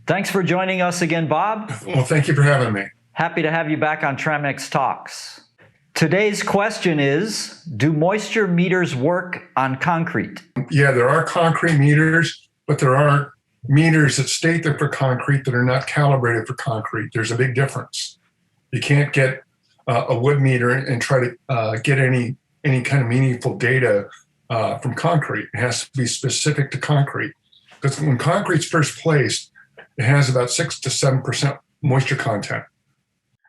Thanks for joining us again, Bob. Well, thank you for having me. Happy to have you back on Tramex Talks. Today's question is, do moisture meters work on concrete? Yeah, there are concrete meters, but there are meters that state they're for concrete that are not calibrated for concrete. There's a big difference. You can't get a wood meter and try to get any kind of meaningful data from concrete. It has to be specific to concrete. Because when concrete's first placed, it has about 6 to 7% moisture content,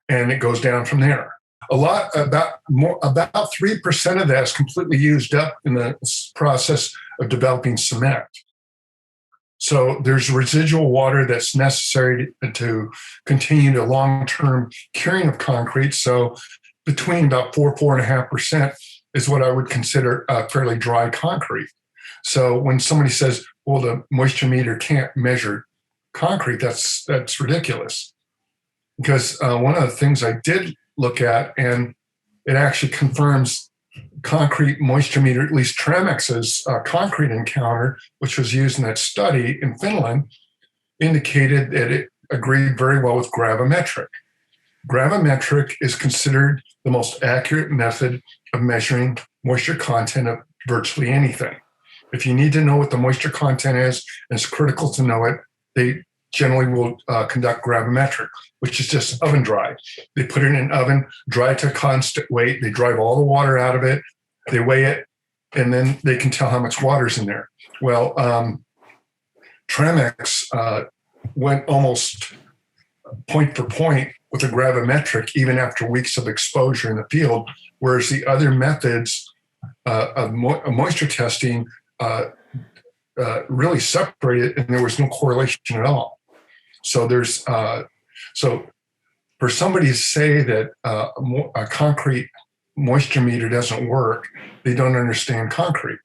and it goes down from there. About 3% of that is completely used up in the process of developing cement. So there's residual water that's necessary to continue the long-term curing of concrete. So between about 4.5% is what I would consider fairly dry concrete. So when somebody says, well, the moisture meter can't measure concrete, that's ridiculous. Because one of the things I did look at, and it actually confirms concrete moisture meter, at least Tramex's concrete encounter, which was used in that study in Finland, indicated that it agreed very well with gravimetric. Gravimetric is considered the most accurate method of measuring moisture content of virtually anything. If you need to know what the moisture content is, and it's critical to know it, they generally will conduct gravimetric, which is just oven dry. They put it in an oven, dry it to a constant weight. They drive all the water out of it. They weigh it, and then they can tell how much water's in there. Well, Tramex went almost point for point with a gravimetric, even after weeks of exposure in the field, whereas the other methods of moisture testing really separated, and there was no correlation at all. So there's so for somebody to say that a concrete moisture meter doesn't work, they don't understand concrete.